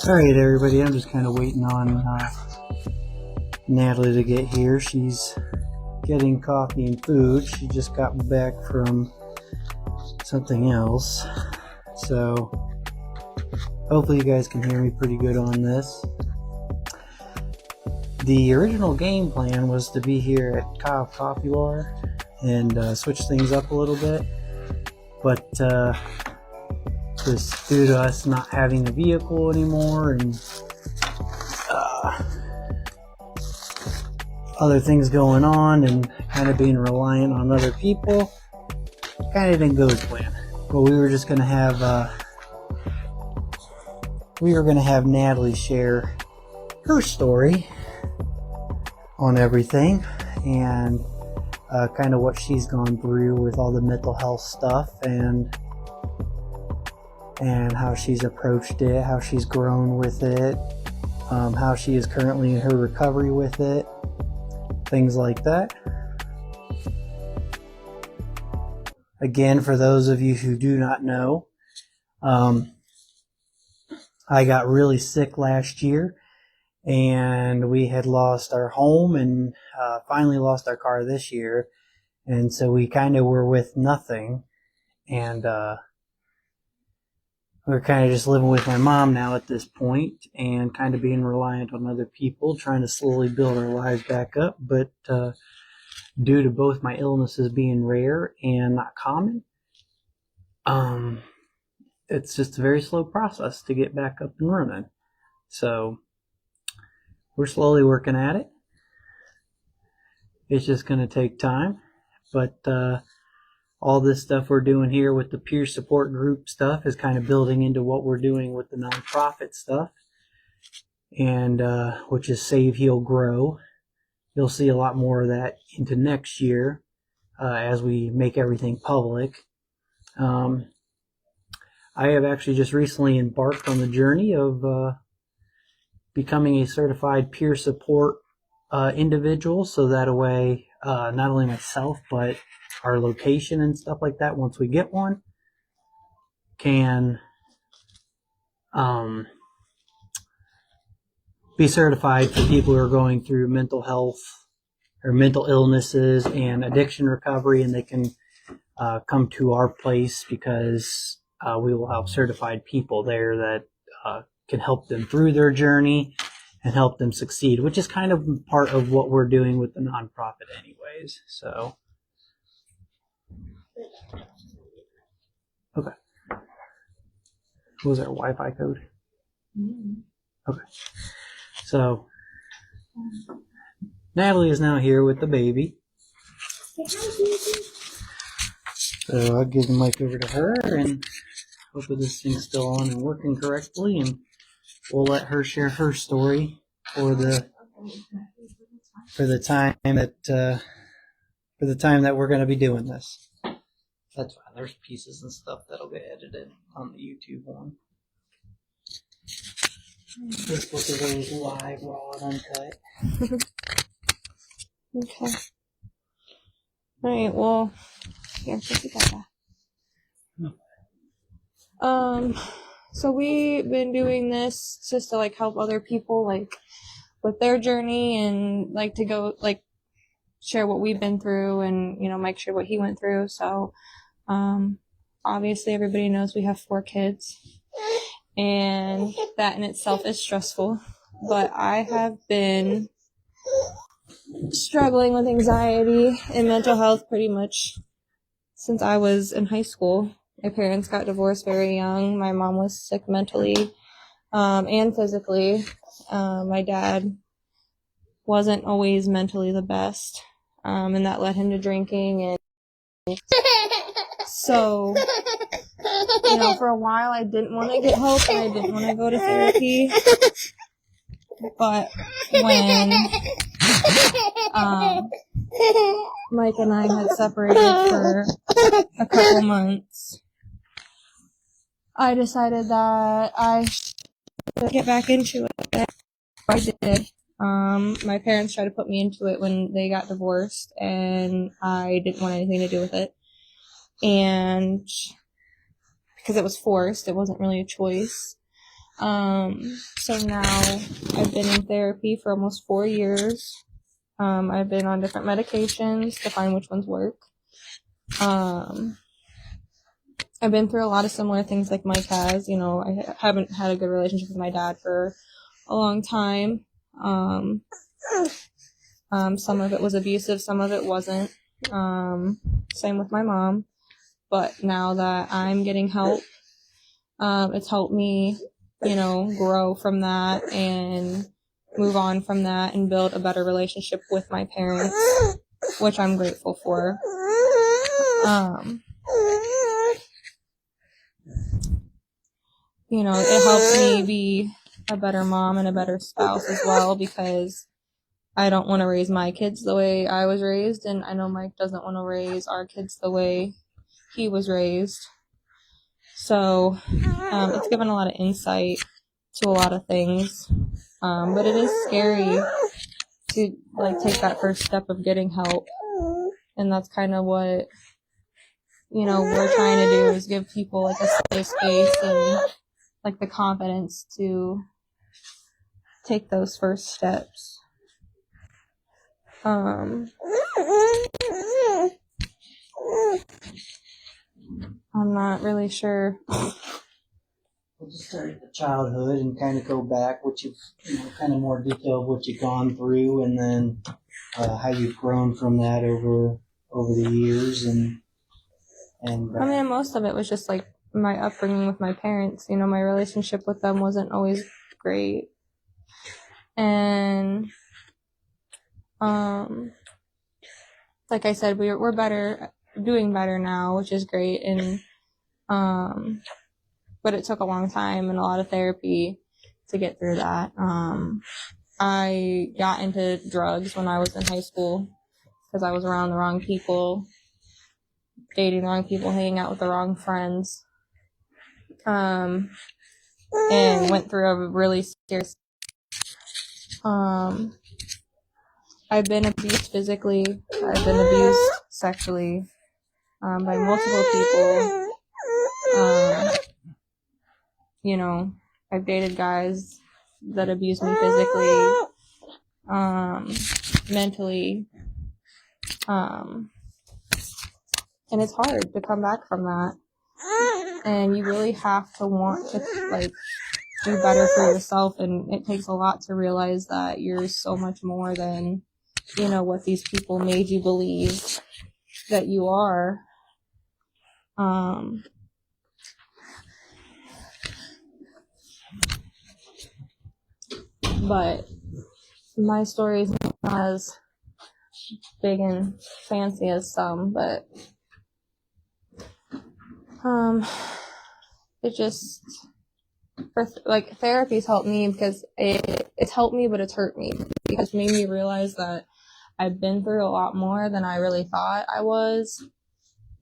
Alright everybody, I'm just kind of waiting on Natalie to get here. She's getting coffee and food. She just got back from something else. So hopefully you guys can hear me pretty good on this. The original game plan was to be here at Cobb Coffee Bar and switch things up a little bit. But just due to us not having a vehicle anymore and other things going on and kind of being reliant on other people, kind of didn't go as planned. But we were just going to have Natalie share her story on everything and kind of what she's gone through with all the mental health stuff and how she's approached it, how she's grown with it, how she is currently in her recovery with it, things like that. Again, for those of you who do not know, I got really sick last year and we had lost our home and finally lost our car this year, and so we kind of were with nothing, and we're kind of just living with my mom now at this point and kind of being reliant on other people, trying to slowly build our lives back up. But due to both my illnesses being rare and not common, it's just a very slow process to get back up and running. So we're slowly working at it. It's just going to take time. But all this stuff we're doing here with the peer support group stuff is kind of building into what we're doing with the nonprofit stuff, and which is savehealgrow. You'll see a lot more of that into next year as we make everything public. I have actually just recently embarked on the journey of becoming a certified peer support individual, so that way not only myself but our location and stuff like that, once we get one, can be certified for people who are going through mental health or mental illnesses and addiction recovery, and they can come to our place because we will have certified people there that can help them through their journey and help them succeed, which is kind of part of what we're doing with the nonprofit anyways. So okay. What was our Wi-Fi code? Okay. So Natalie is now here with the baby. So I'll give the mic over to her, and hopefully this thing's still on and working correctly, and we'll let her share her story for the time that we're going to be doing this. That's fine. There's pieces and stuff that'll get edited on the YouTube one. Facebook is always live, raw, and uncut. Okay. Alright, well, here, let's get that. So we've been doing this just to, help other people, with their journey, and, to go, share what we've been through, and, Mike shared what he went through. So, obviously everybody knows we have 4 kids, and that in itself is stressful, but I have been struggling with anxiety and mental health pretty much since I was in high school. My parents got divorced very young. My mom was sick mentally and physically. My dad wasn't always mentally the best, and that led him to drinking. And so, for a while I didn't want to get help and I didn't want to go to therapy. But when Mike and I had separated for a couple months, I decided that I should get back into it. I did. My parents tried to put me into it when they got divorced, and I didn't want anything to do with it. And because it was forced, it wasn't really a choice. So now I've been in therapy for almost 4 years. I've been on different medications to find which ones work. I've been through a lot of similar things like Mike has. You know, I haven't had a good relationship with my dad for a long time. Some of it was abusive, some of it wasn't. Same with my mom. But now that I'm getting help, it's helped me, you know, grow from that and move on from that and build a better relationship with my parents, which I'm grateful for. You know, it helps me be a better mom and a better spouse as well, because I don't want to raise my kids the way I was raised, and I know Mike doesn't want to raise our kids the way he was raised. So it's given a lot of insight to a lot of things, but it is scary to like take that first step of getting help, and that's kind of what, you know, we're trying to do, is give people like a safe space and like the confidence to take those first steps. I'm not really sure. We'll just start at the childhood and kind of go back, what you've, you know, kind of more detail of what you've gone through, and then how you've grown from that over the years, and I mean, most of it was just like my upbringing with my parents. You know, my relationship with them wasn't always great, and like I said, we're better, doing better now, which is great, and but it took a long time and a lot of therapy to get through that. I got into drugs when I was in high school because I was around the wrong people, dating the wrong people, hanging out with the wrong friends, and went through a really scary. I've been abused physically. I've been abused sexually by multiple people. You know, I've dated guys that abused me physically, mentally, and it's hard to come back from that. And you really have to want to like do better for yourself, and it takes a lot to realize that you're so much more than, you know, what these people made you believe that you are. But my story is not as big and fancy as some, but it just, like, therapy's helped me because it's helped me, but it's hurt me because it made me realize that I've been through a lot more than I really thought I was.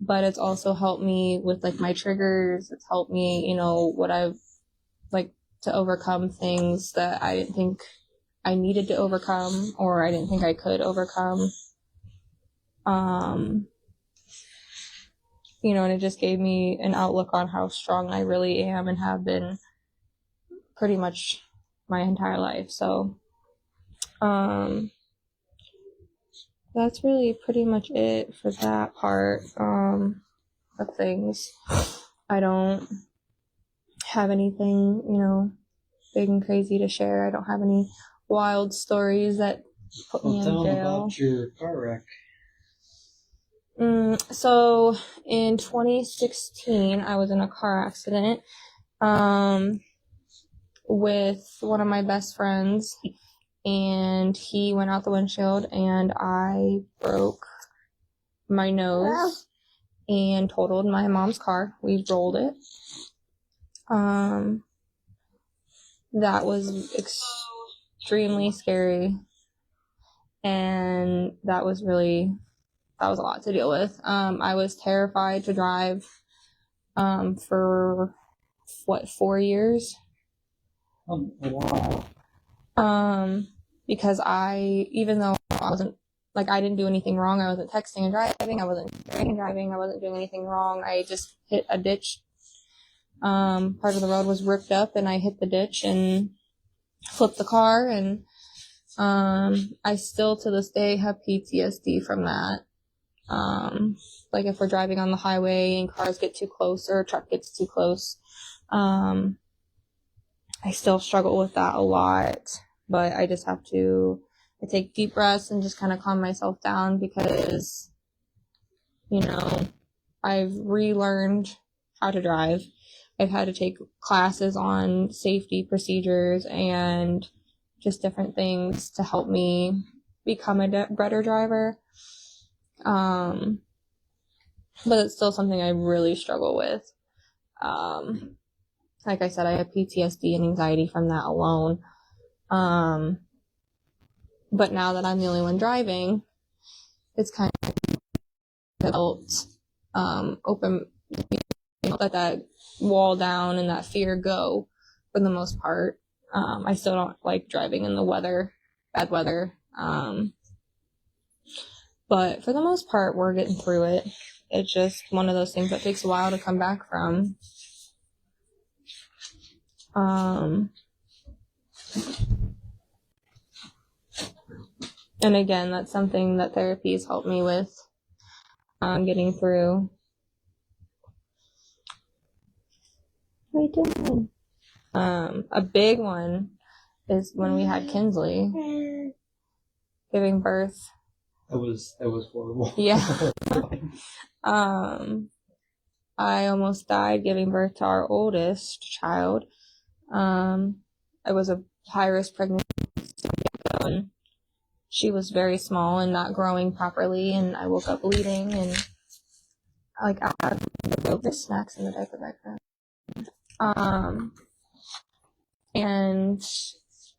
But it's also helped me with like my triggers. It's helped me, you know, what I've like to overcome things that I didn't think I needed to overcome, or I didn't think I could overcome. You know, and it just gave me an outlook on how strong I really am and have been pretty much my entire life. So, that's really pretty much it for that part of things. I don't have anything, you know, big and crazy to share. I don't have any wild stories that put me in jail. Tell them about your car wreck. So in 2016, I was in a car accident with one of my best friends, and he went out the windshield, and I broke my nose and totaled my mom's car. We rolled it. That was extremely scary, and that was a lot to deal with. I was terrified to drive for 4 years. Oh, wow. Because even though I wasn't, like, I didn't do anything wrong, I wasn't texting and driving, I wasn't drinking and driving, I wasn't doing anything wrong, I just hit a ditch, part of the road was ripped up and I hit the ditch and flipped the car, and I still to this day have PTSD from that. Like if we're driving on the highway and cars get too close or a truck gets too close, I still struggle with that a lot, but I just have to take deep breaths and just kind of calm myself down because, you know, I've relearned how to drive. I've had to take classes on safety procedures and just different things to help me become a better driver. But it's still something I really struggle with. Like I said, I have PTSD and anxiety from that alone. But now that I'm the only one driving, it's kind of helped open, let that wall down and that fear go for the most part. I still don't like driving in the bad weather. But for the most part, we're getting through it. It's just one of those things that takes a while to come back from. And again, that's something that therapy has helped me with, getting through. What are you doing? A big one is when we had Kinsley, giving birth. That was horrible. Yeah. I almost died giving birth to our oldest child. It was a high-risk pregnancy. She was very small and not growing properly, and I woke up bleeding, and I had there's snacks in the diaper background. And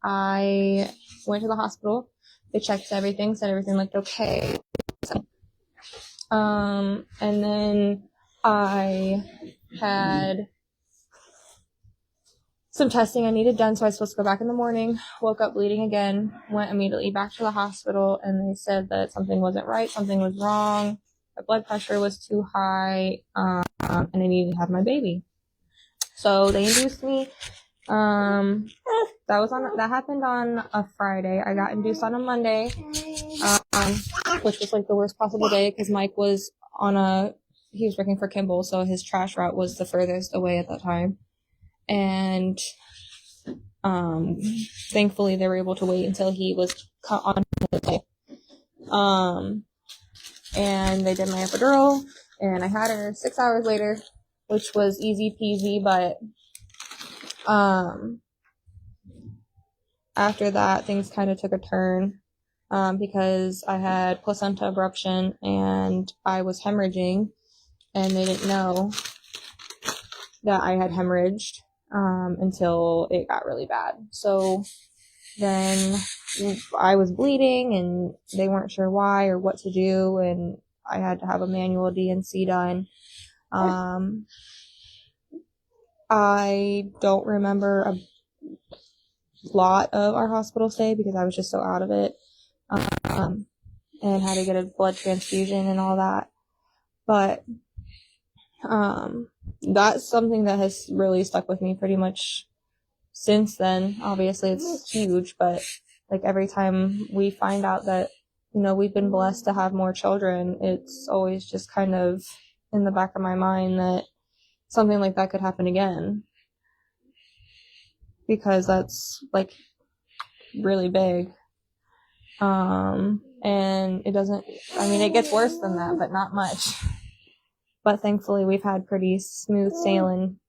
I went to the hospital. They checked everything, said everything looked okay. And then I had some testing I needed done, so I was supposed to go back in the morning. Woke up bleeding again, went immediately back to the hospital, and they said that something wasn't right, something was wrong, my blood pressure was too high, and I needed to have my baby. So they induced me. That happened on a Friday. I got induced on a Monday, which was like the worst possible day because Mike was he was working for Kimball, so his trash route was the furthest away at that time. And thankfully they were able to wait until he was on his way. And they did my epidural, and I had her 6 hours later, which was easy peasy, but after that things kind of took a turn, because I had placenta abruption and I was hemorrhaging, and they didn't know that I had hemorrhaged until it got really bad. So then I was bleeding and they weren't sure why or what to do, and I had to have a manual DNC done. I don't remember a lot of our hospital stay because I was just so out of it, and had to get a blood transfusion and all that. But that's something that has really stuck with me pretty much since then. Obviously it's huge, but like every time we find out that, you know, we've been blessed to have more children, it's always just kind of in the back of my mind that something like that could happen again, because that's like really big. And it gets worse than that, but not much. But thankfully we've had pretty smooth sailing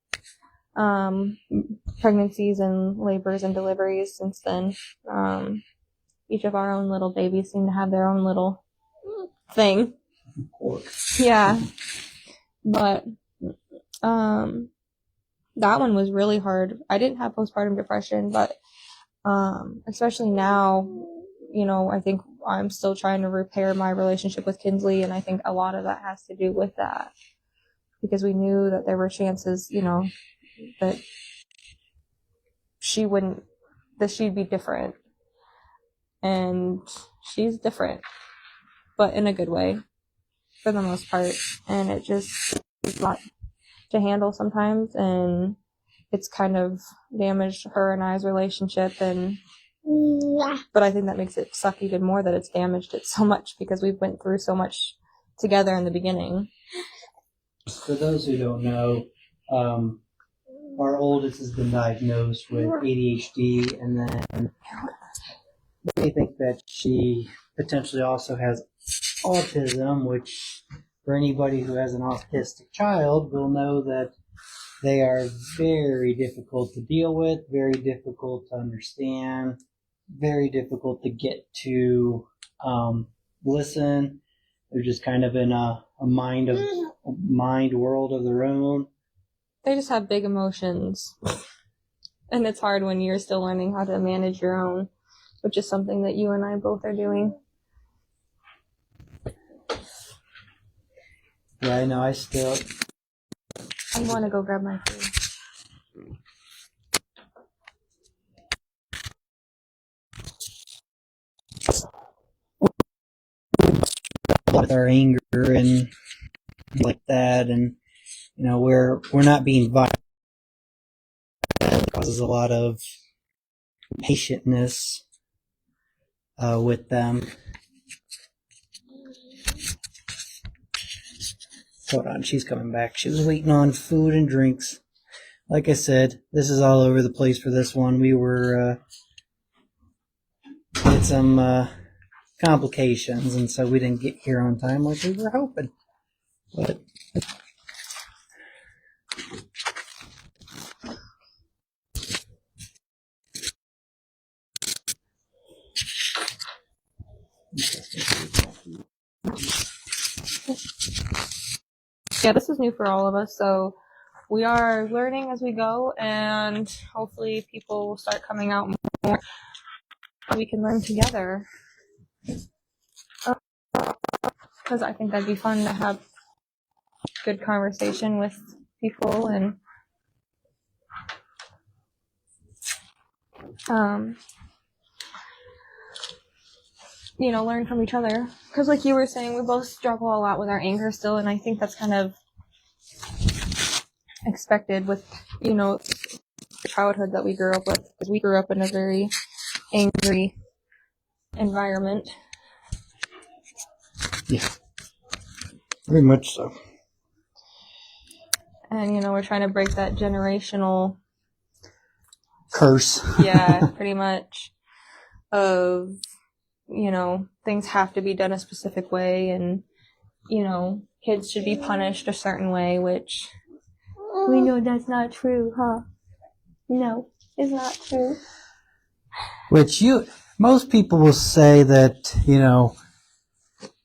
pregnancies and labors and deliveries since then. Each of our own little babies seem to have their own little thing. Yeah. But that one was really hard. I didn't have postpartum depression, but especially now, you know, I think I'm still trying to repair my relationship with Kinsley, and I think a lot of that has to do with that, because we knew that there were chances, you know, that she'd be different, and she's different, but in a good way for the most part, and it just is a lot. to handle sometimes, and it's kind of damaged her and I's relationship. And but I think that makes it suck even more that it's damaged it so much, because we went through so much together in the beginning. For those who don't know, our oldest has been diagnosed with ADHD, and then they think that she potentially also has autism, which for anybody who has an autistic child will know that they are very difficult to deal with, very difficult to understand, very difficult to get to listen. They're just kind of in a mind world of their own. They just have big emotions, and it's hard when you're still learning how to manage your own, which is something that you and I both are doing. Yeah, I know. I want to go grab my food. with our anger and like that, and we're not being violent. It causes a lot of patientness with them. Hold on, she's coming back. She was waiting on food and drinks. Like I said, this is all over the place for this one. We were had some complications, and so we didn't get here on time like we were hoping. But yeah, this is new for all of us, so we are learning as we go, and hopefully people will start coming out more. We can learn together. Because I think that'd be fun to have good conversation with people and learn from each other. Because like you were saying, we both struggle a lot with our anger still, and I think that's kind of expected with, the childhood that we grew up with, because we grew up in a very angry environment. Yeah, very much so. And, we're trying to break that generational curse. Yeah, pretty much. Of, things have to be done a specific way, and, kids should be punished a certain way, which we know that's not true, huh? No, it's not true. Which most people will say that,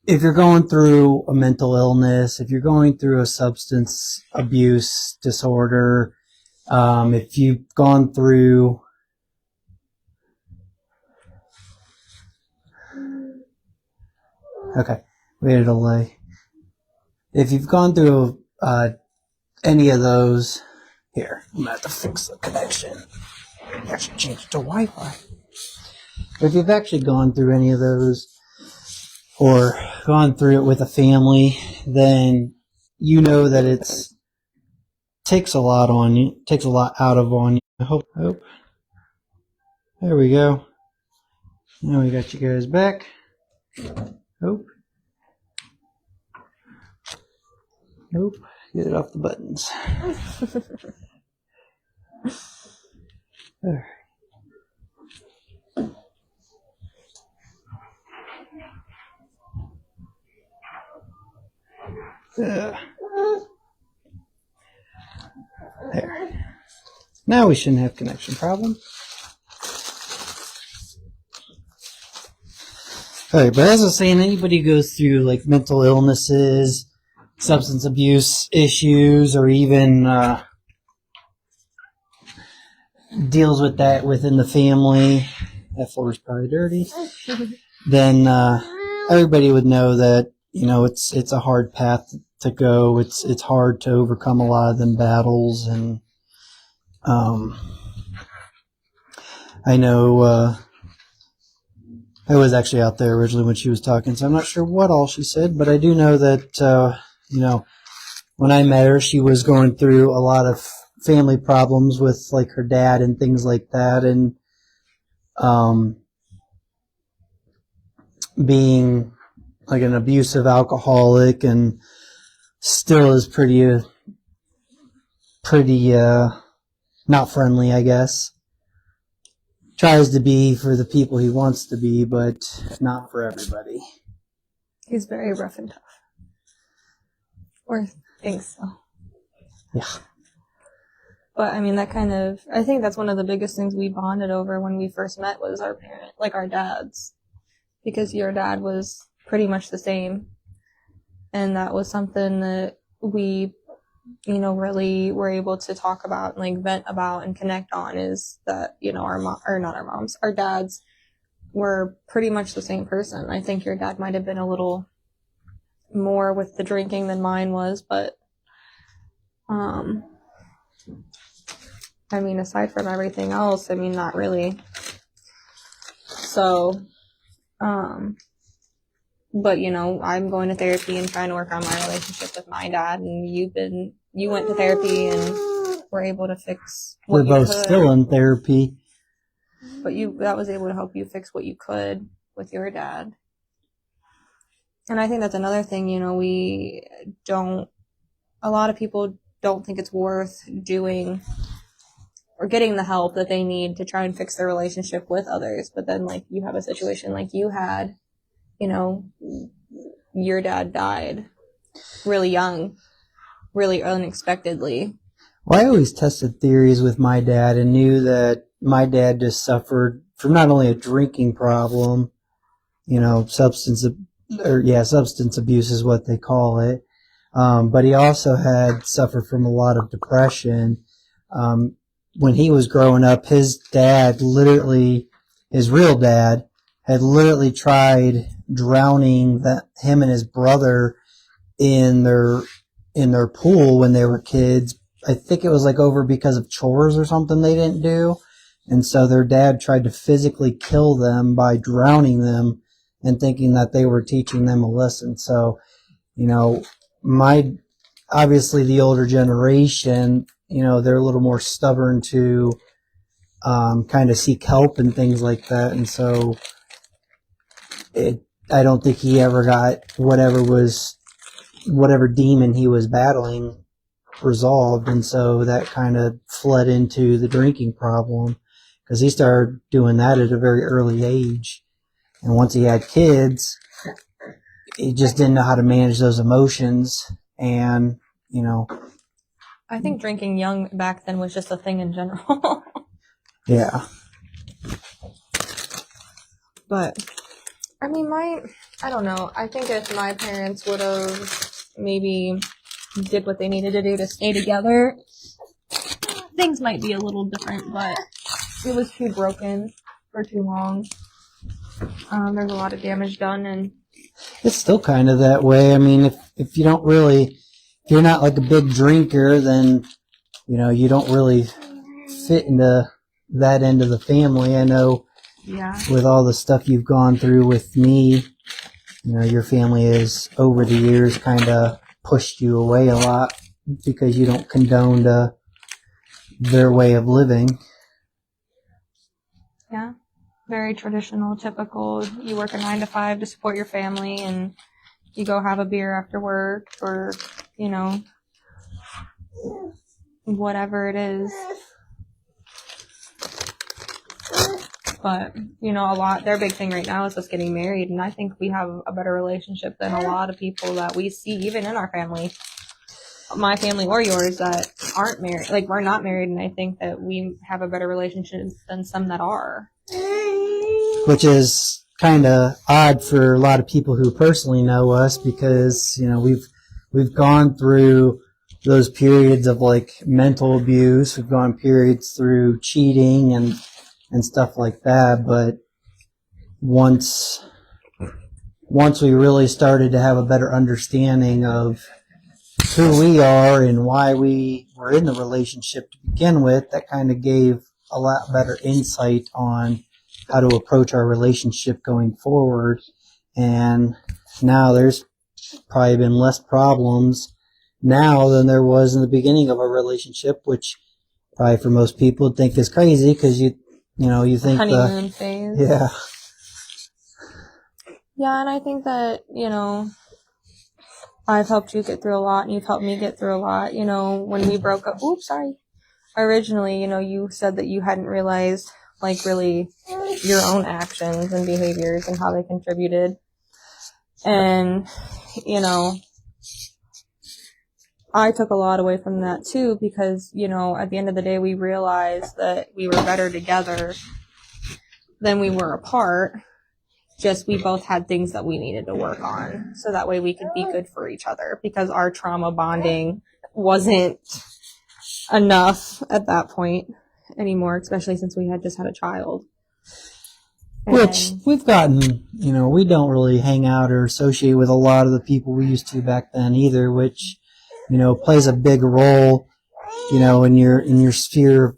if you're going through a mental illness, if you're going through a substance abuse disorder, if you've gone through we had a delay. If you've gone through any of those, here, I'm going to have to fix the connection. I should change it to Wi-Fi. If you've actually gone through any of those, or gone through it with a family, then you know that takes a lot on you, takes a lot out of on you. I hope. There we go. Now we got you guys back. Nope. Get it off the buttons. There. There. Now we shouldn't have connection problems. Alright, but as I was saying, anybody who goes through like mental illnesses, substance abuse issues, or even deals with that within the family, that floor is probably dirty, then everybody would know that, it's a hard path to go. It's hard to overcome a lot of them battles, and I know I was actually out there originally when she was talking, so I'm not sure what all she said, but I do know that, when I met her, she was going through a lot of family problems with like her dad and things like that, and being like an abusive alcoholic, and still is pretty not friendly, I guess. Tries to be for the people he wants to be, but not for everybody. He's very rough and tough. Or thinks so. Yeah. But I mean, I think that's one of the biggest things we bonded over when we first met was our parent, like our dads. Because your dad was pretty much the same. And that was something that we, really were able to talk about and like vent about and connect on, is that, our dads were pretty much the same person. I think your dad might have been a little more with the drinking than mine was, but, aside from everything else, not really. So, but I'm going to therapy and trying to work on my relationship with my dad, and you went to therapy and were able to fix what We're you both could. still in therapy. But that was able to help you fix what you could with your dad. And I think that's another thing, a lot of people don't think it's worth doing or getting the help that they need to try and fix their relationship with others. But then, like, you have a situation like you had, your dad died really young, really unexpectedly. Well, I always tested theories with my dad and knew that my dad just suffered from not only a drinking problem, substance abuse is what they call it, but he also had suffered from a lot of depression. When he was growing up, his real dad, had literally tried drowning him and his brother in their pool when they were kids. I think it was like over because of chores or something they didn't do. And so their dad tried to physically kill them by drowning them and thinking that they were teaching them a lesson. So, obviously the older generation, they're a little more stubborn to kind of seek help and things like that. And so I don't think he ever got whatever demon he was battling resolved. And so that kind of fled into the drinking problem, because he started doing that at a very early age. And once he had kids, he just didn't know how to manage those emotions. And, I think drinking young back then was just a thing in general. Yeah. But, I don't know. I think if my parents would have maybe did what they needed to do to stay together, things might be a little different, but it was too broken for too long. There's a lot of damage done, and it's still kind of that way. If you're not like a big drinker, then, you don't really fit into that end of the family. I know with all the stuff you've gone through with me, your family has over the years kind of pushed you away a lot because you don't condone their way of living. Yeah. Very traditional, typical. You work a 9 to 5 to support your family, and you go have a beer after work, or, whatever it is. But, their big thing right now is us getting married, and I think we have a better relationship than a lot of people that we see, even in our family. My family or yours that aren't married, like, we're not married, and I think that we have a better relationship than some that are. Which is kind of odd for a lot of people who personally know us, because, we've gone through those periods of like mental abuse. We've gone periods through cheating and stuff like that. But once we really started to have a better understanding of who we are and why we were in the relationship to begin with, that kind of gave a lot better insight on how to approach our relationship going forward. And now there's probably been less problems now than there was in the beginning of a relationship, which probably for most people would think is crazy because you think honeymoon phase. Yeah. Yeah, and I think that, I've helped you get through a lot, and you've helped me get through a lot. When we broke up, originally, you said that you hadn't realized, like, really your own actions and behaviors and how they contributed. And, I took a lot away from that too, because, at the end of the day, we realized that we were better together than we were apart. Just we both had things that we needed to work on, so that way we could be good for each other, because our trauma bonding wasn't enough at that point anymore, especially since we had just had a child. Which we've gotten, we don't really hang out or associate with a lot of the people we used to back then either, which, plays a big role, in your sphere of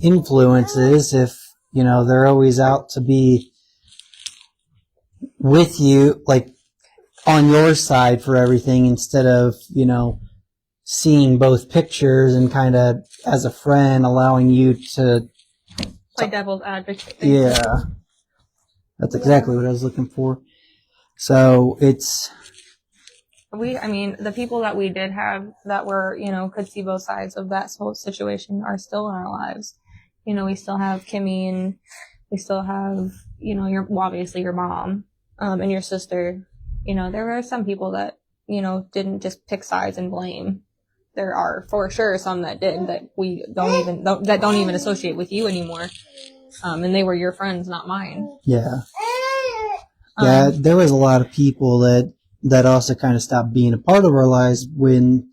influences. If, they're always out to be with you, like, on your side for everything, instead of, seeing both pictures and kind of, as a friend, allowing you to play devil's advocate. Yeah. That's exactly what I was looking for. So it's... the people that we did have that were, could see both sides of that whole situation are still in our lives. We still have Kimmy, and we still have, obviously your mom, and your sister. There were some people that, didn't just pick sides and blame. There are, for sure, some that did, that we don't even associate with you anymore. And they were your friends, not mine. Yeah. Yeah, there was a lot of people that also kind of stopped being a part of our lives when,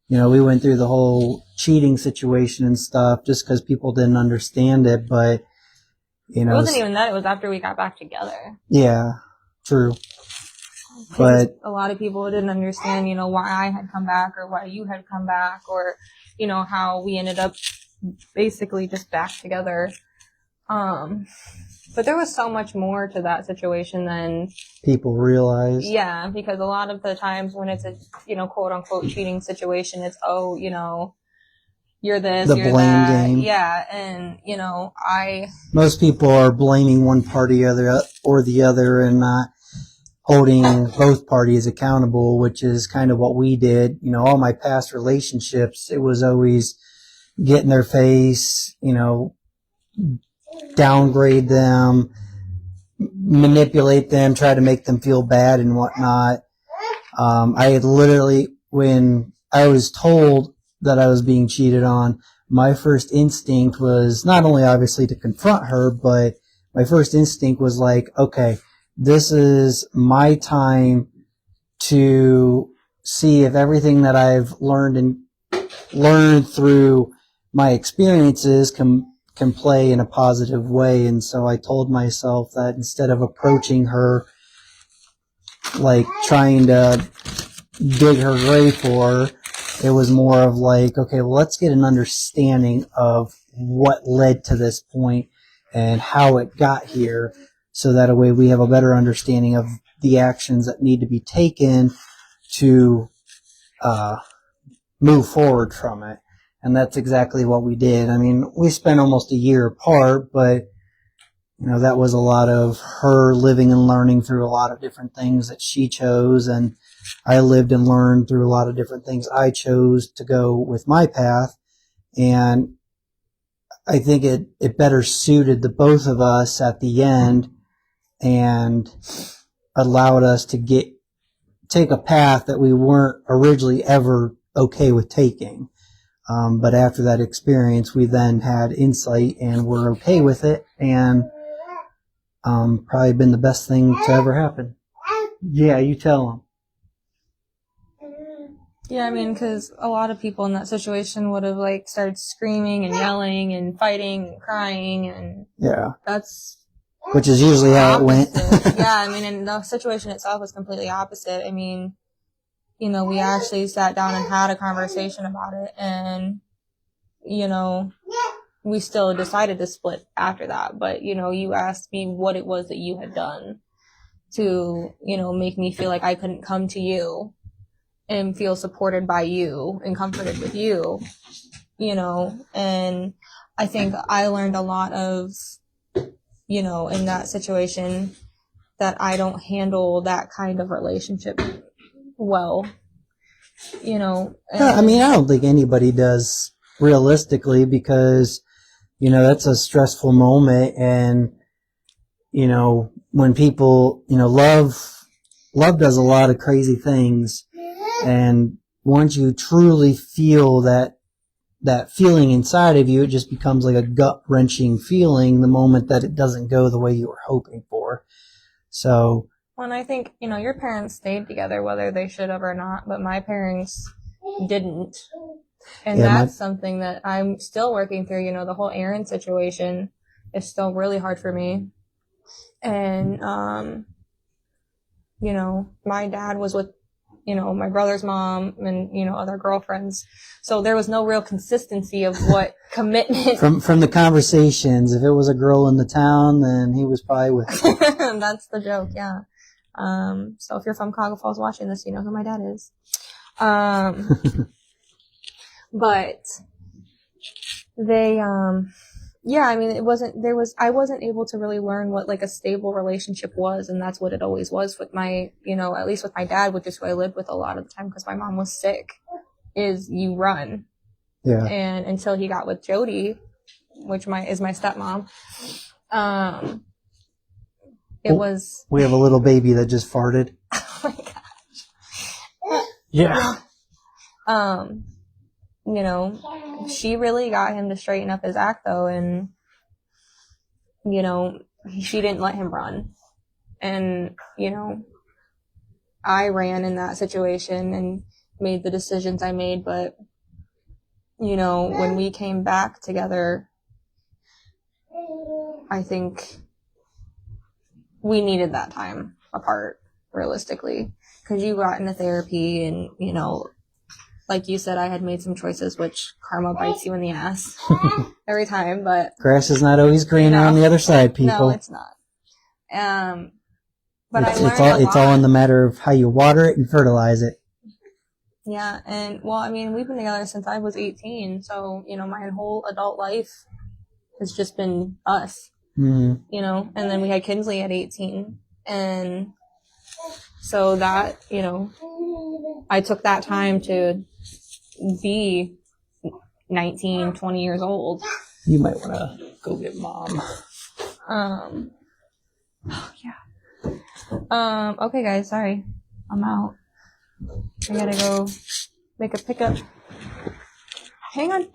we went through the whole cheating situation and stuff, just because people didn't understand it. But, it wasn't even that. It was after we got back together. Yeah, true. But a lot of people didn't understand, why I had come back, or why you had come back, or, how we ended up basically just back together. But there was so much more to that situation than people realize. Yeah, because a lot of the times when it's a, quote unquote cheating situation, it's, you're this, the you're blame that. game. Yeah, and, most people are blaming one party or the other and not holding both parties accountable, which is kind of what we did. All my past relationships, it was always get in their face, downgrade them, manipulate them, try to make them feel bad and whatnot. I had literally, when I was told that I was being cheated on, my first instinct was not only obviously to confront her, but my first instinct was like, okay, this is my time to see if everything that I've learned through my experiences can play in a positive way. And so I told myself that instead of approaching her, like trying to dig her grave for her, it was more of like, okay, well, let's get an understanding of what led to this point and how it got here, so that way we have a better understanding of the actions that need to be taken to move forward from it. And that's exactly what we did. We spent almost a year apart, but, that was a lot of her living and learning through a lot of different things that she chose, and I lived and learned through a lot of different things I chose to go with my path. And I think it better suited the both of us at the end and allowed us to take a path that we weren't originally ever okay with taking. But after that experience, we then had insight and were okay with it, and probably been the best thing to ever happen. Yeah, you tell them. Yeah, because a lot of people in that situation would have started screaming and yelling and fighting and crying, and yeah, that's which is usually how it went. Yeah, and the situation itself was completely opposite. We actually sat down and had a conversation about it, and we still decided to split after that. But you asked me what it was that you had done to make me feel like I couldn't come to you and feel supported by you and comforted with you, you know. And I think I learned a lot of, you know, in that situation, that I don't handle that kind of relationship well, you know. I mean, I don't think anybody does realistically, because, you know, that's a stressful moment. And, you know, when people, you know, love does a lot of crazy things. And once you truly feel that feeling inside of you, it just becomes like a gut-wrenching feeling the moment that it doesn't go the way you were hoping for. So, well, and I think, you know, your parents stayed together whether they should have or not, but my parents didn't. And that's something that I'm still working through. You know, the whole Aaron situation is still really hard for me. And, you know, my dad was with, you know, my brother's mom and, you know, other girlfriends. So there was no real consistency of what commitment. From the conversations, if it was a girl in the town, then he was probably with her. That's the joke, yeah. So if you're from Cuyahoga Falls watching this, you know who my dad is. But they, yeah, I mean, I wasn't able to really learn what like a stable relationship was. And that's what it always was with my, you know, at least with my dad, which is who I lived with a lot of the time because my mom was sick, is you run. Yeah. And until he got with Jody, which is my stepmom, we have a little baby that just farted. Oh my gosh. Yeah. You know, she really got him to straighten up his act though, and you know, she didn't let him run. And you know, I ran in that situation and made the decisions I made, but you know, when we came back together, I think we needed that time apart, realistically, because you got into therapy and, you know, like you said, I had made some choices, which karma bites you in the ass every time, but grass is not always greener on the other side, people. No, it's not. But it's all in the matter of how you water it and fertilize it. Yeah, and well, I mean, we've been together since I was 18, so, you know, my whole adult life has just been us, you know, and then we had Kinsley at 18, and so that, you know, I took that time to be 19, 20 years old. You might want to go get mom. Yeah. Okay, guys, sorry. I'm out. I gotta go make a pickup. Hang on.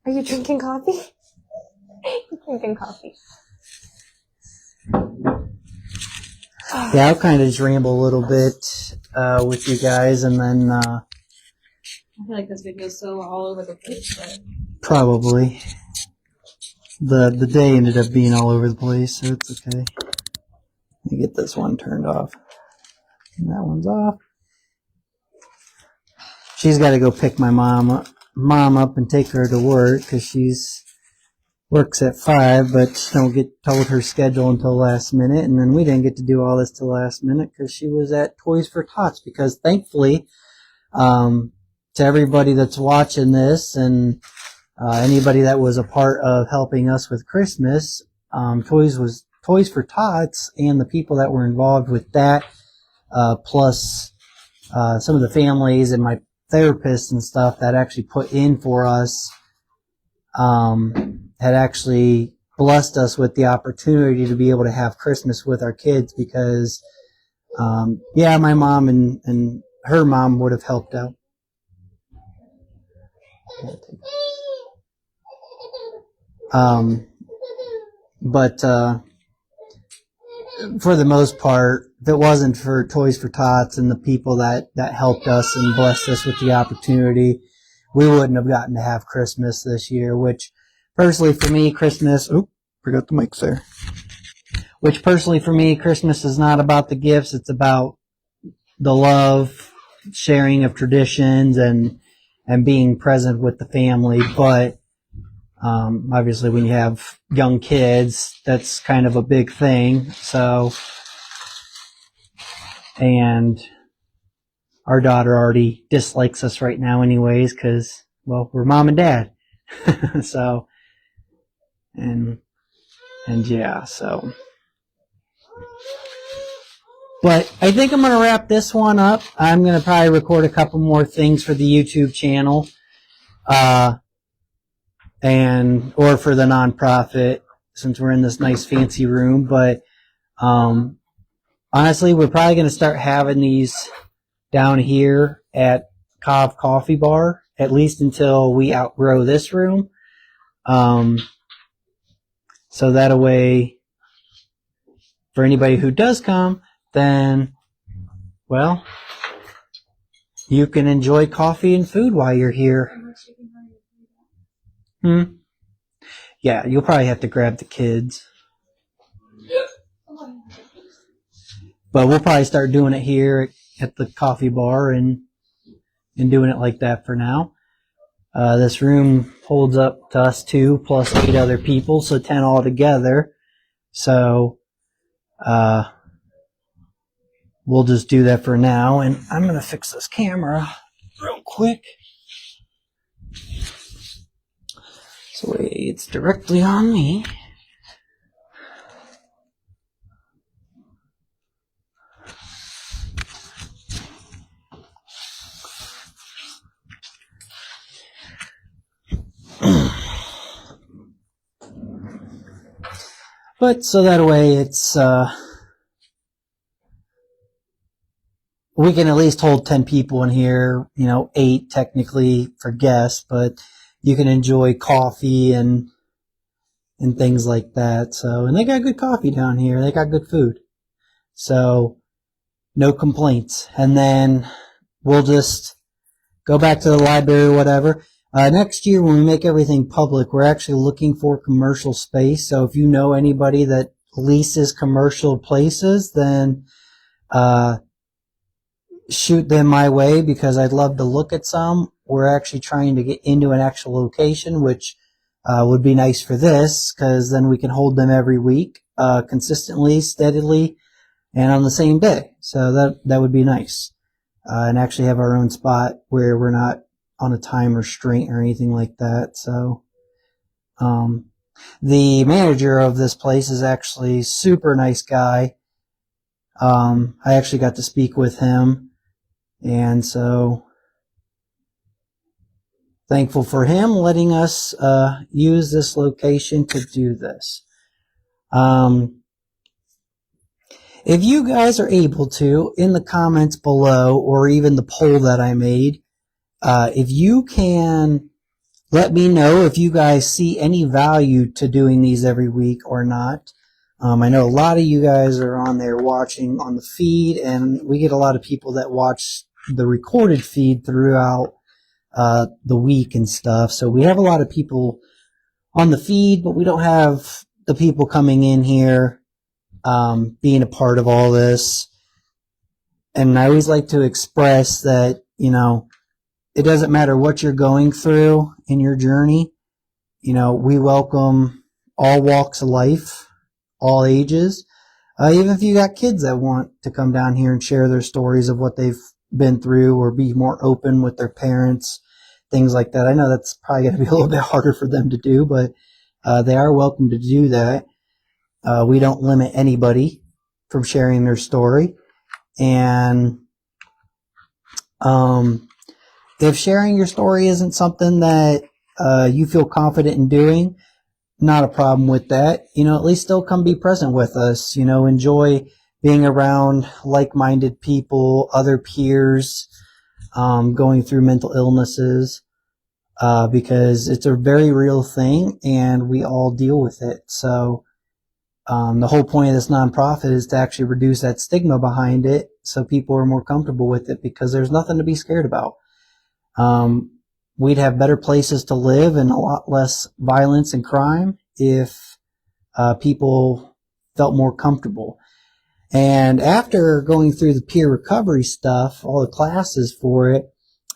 Are you drinking coffee? I'm drinking coffee. Yeah, I'll kind of just ramble a little bit with you guys, and then I feel like this video is so all over the place. But probably the day ended up being all over the place, so it's okay. Let me get this one turned off. And that one's off. She's got to go pick my mom up and take her to work because she's works at 5, but she don't get told her schedule until last minute. And then we didn't get to do all this till last minute because she was at Toys for Tots. Because thankfully, to everybody that's watching this and anybody that was a part of helping us with Christmas, Toys for Tots and the people that were involved with that, plus some of the families and my therapists and stuff that actually put in for us, had actually blessed us with the opportunity to be able to have Christmas with our kids because, my mom and her mom would have helped out. But for the most part, if it wasn't for Toys for Tots and the people that helped us and blessed us with the opportunity, we wouldn't have gotten to have Christmas this year, which personally for me, Christmas is not about the gifts. It's about the love, sharing of traditions, and being present with the family. But obviously when you have young kids, that's kind of a big thing. So, and our daughter already dislikes us right now anyways, because, well, we're mom and dad. So, and yeah, so. But I think I'm going to wrap this one up. I'm going to probably record a couple more things for the YouTube channel, or for the nonprofit, since we're in this nice fancy room. But, honestly, we're probably going to start having these down here at Cov Coffee Bar, at least until we outgrow this room. So that a way, for anybody who does come, then, well, you can enjoy coffee and food while you're here. Yeah, you'll probably have to grab the kids. But we'll probably start doing it here at the coffee bar and doing it like that for now. This room holds up to us 2 plus 8 other people, so 10 altogether. So, we'll just do that for now. And I'm going to fix this camera real quick, so it's directly on me. But so that way it's, we can at least hold 10 people in here, 8 technically for guests, but you can enjoy coffee and things like that. So, and they got good coffee down here. They got good food. So, no complaints. And then we'll just go back to the library or whatever. Next year, when we make everything public, we're actually looking for commercial space. So if you know anybody that leases commercial places, then shoot them my way, because I'd love to look at some. We're actually trying to get into an actual location, which would be nice for this, because then we can hold them every week, consistently, steadily, and on the same day. So that would be nice. And actually have our own spot where we're not on a time restraint or anything like that. So, the manager of this place is actually super nice guy. I actually got to speak with him, and so thankful for him letting us use this location to do this. If you guys are able to, in the comments below, or even the poll that I made, if you can let me know if you guys see any value to doing these every week or not. I know a lot of you guys are on there watching on the feed, and we get a lot of people that watch the recorded feed throughout the week and stuff. So we have a lot of people on the feed, but we don't have the people coming in here being a part of all this. And I always like to express that, it doesn't matter what you're going through in your journey. We welcome all walks of life, all ages. Even if you got kids that want to come down here and share their stories of what they've been through, or be more open with their parents, things like that. I know that's probably going to be a little bit harder for them to do, but they are welcome to do that. We don't limit anybody from sharing their story. And if sharing your story isn't something that you feel confident in doing, not a problem with that. At least still come be present with us. Enjoy being around like-minded people, other peers, going through mental illnesses, because it's a very real thing and we all deal with it. So the whole point of this nonprofit is to actually reduce that stigma behind it, so people are more comfortable with it, because there's nothing to be scared about. We'd have better places to live and a lot less violence and crime if people felt more comfortable. And after going through the peer recovery stuff, all the classes for it,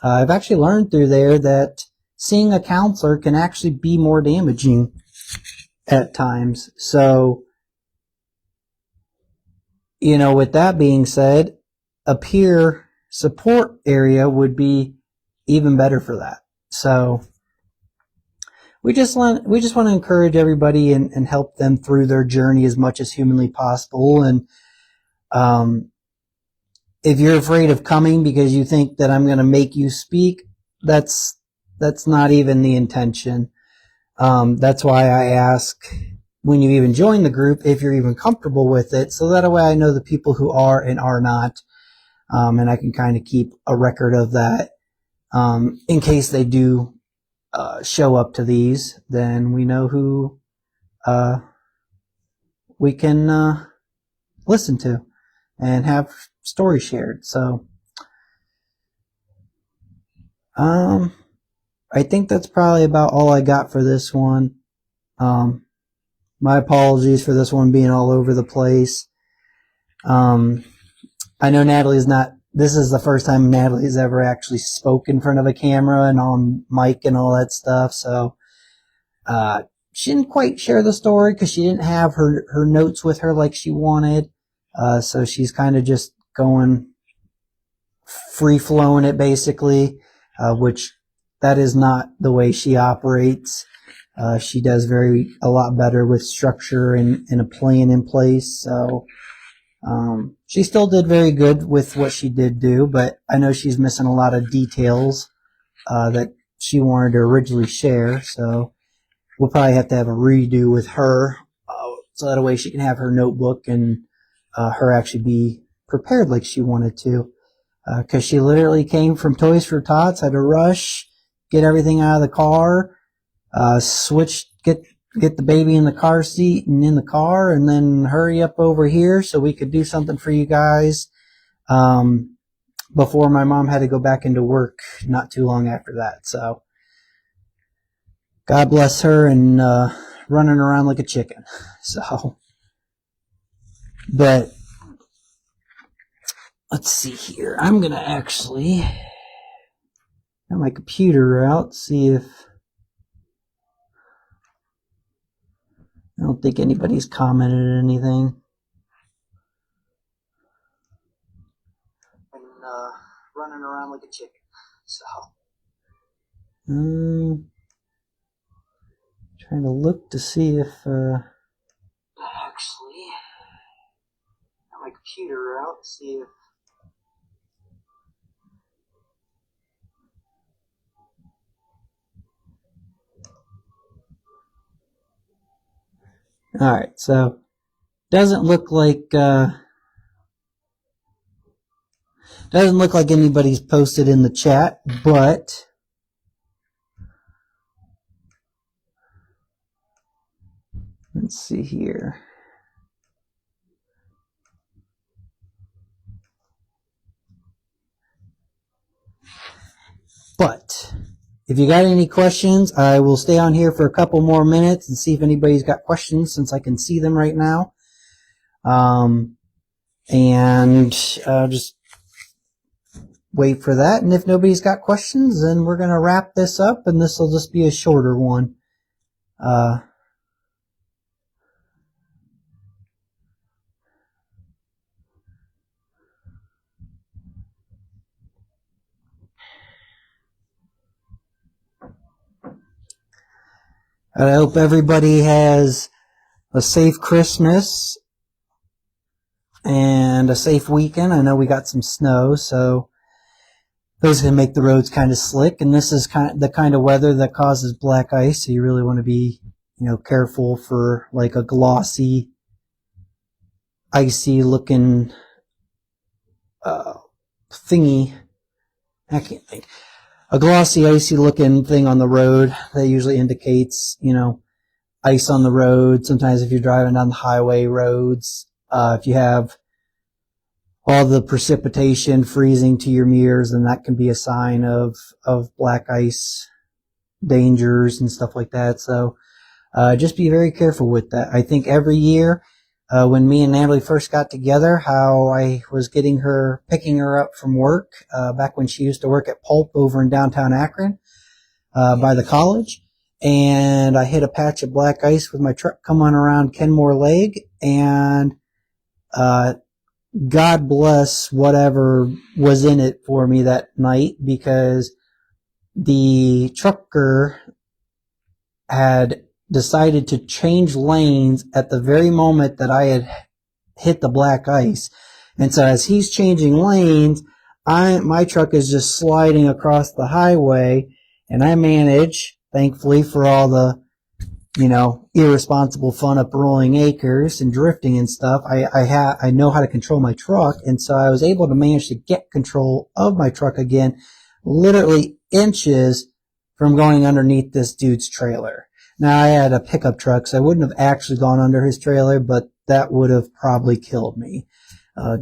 I've actually learned through there that seeing a counselor can actually be more damaging at times. So, with that being said, a peer support area would be even better for that. So we just want to encourage everybody and help them through their journey as much as humanly possible. And if you're afraid of coming because you think that I'm going to make you speak, that's not even the intention. That's why I ask when you even join the group if you're even comfortable with it, so that way I know the people who are and are not, and I can kind of keep a record of that in case they do show up to these. Then we know who we can listen to and have stories shared. So I think that's probably about all I got for this one. My apologies for this one being all over the place. I know this is the first time Natalie's ever actually spoke in front of a camera and on mic and all that stuff. So, she didn't quite share the story because she didn't have her notes with her like she wanted. So she's kind of just going free flowing it basically, which that is not the way she operates. She does a lot better with structure and a plan in place. So, she still did very good with what she did do, but I know she's missing a lot of details, that she wanted to originally share. So we'll probably have to have a redo with her, so that way she can have her notebook and, her actually be prepared like she wanted to. 'Cause she literally came from Toys for Tots, had to rush, get everything out of the car, get the baby in the car seat and in the car, and then hurry up over here so we could do something for you guys, before my mom had to go back into work not too long after that. So God bless her and running around like a chicken. So, but let's see here. I'm going to actually have my computer out, see if I don't think anybody's commented anything. And running around like a chicken. So, trying to look to see if actually have my computer out, see if all right, so doesn't look like anybody's posted in the chat, but let's see here. But if you got any questions, I will stay on here for a couple more minutes and see if anybody's got questions, since I can see them right now. And just wait for that. And if nobody's got questions, then we're going to wrap this up, and this will just be a shorter one. I hope everybody has a safe Christmas and a safe weekend. I know we got some snow, so those can make the roads kind of slick. And this is the kind of weather that causes black ice, so you really want to be, careful for like a glossy, icy looking thingy. I can't think. A glossy, icy looking thing on the road that usually indicates, ice on the road. Sometimes if you're driving down the highway roads, if you have all the precipitation freezing to your mirrors, then that can be a sign of black ice dangers and stuff like that. So, just be very careful with that. I think every year, when me and Natalie first got together, how I was picking her up from work, back when she used to work at Pulp over in downtown Akron, by the college. And I hit a patch of black ice with my truck coming around Kenmore Lake, and, God bless whatever was in it for me that night, because the trucker had decided to change lanes at the very moment that I had hit the black ice. And so as he's changing lanes, my truck is just sliding across the highway, and I manage, thankfully for all the, irresponsible fun up rolling acres and drifting and stuff, I know how to control my truck, and so I was able to manage to get control of my truck again, literally inches from going underneath this dude's trailer. Now, I had a pickup truck, so I wouldn't have actually gone under his trailer, but that would have probably killed me,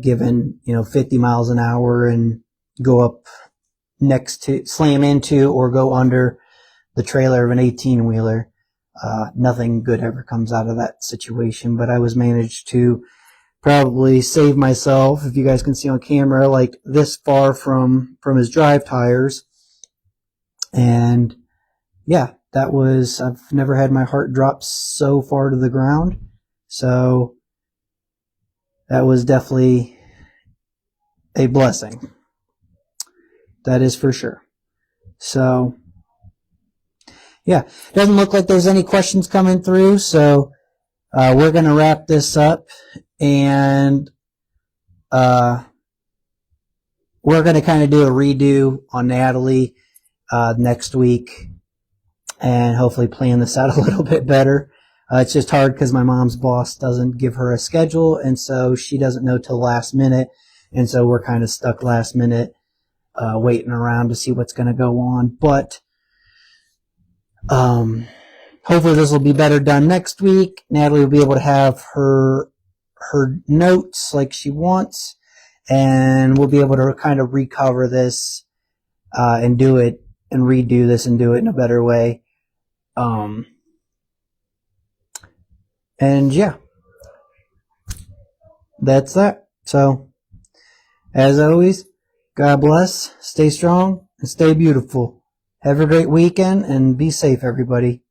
given, 50 miles an hour and go up slam into or go under the trailer of an 18-wheeler. Nothing good ever comes out of that situation, but I was managed to probably save myself, if you guys can see on camera, like this far from his drive tires. And yeah, I've never had my heart drop so far to the ground. So that was definitely a blessing. That is for sure. So yeah, doesn't look like there's any questions coming through. So we're going to wrap this up, and we're going to kind of do a redo on Natalie next week, and hopefully plan this out a little bit better. It's just hard because my mom's boss doesn't give her a schedule, and so she doesn't know till last minute, and so we're kind of stuck last minute waiting around to see what's going to go on. But hopefully this will be better done next week. Natalie will be able to have her notes like she wants, and we'll be able to kind of recover this and do it and redo this and do it in a better way. And yeah, that's that. So, as always, God bless, stay strong, and stay beautiful. Have a great weekend, and be safe, everybody.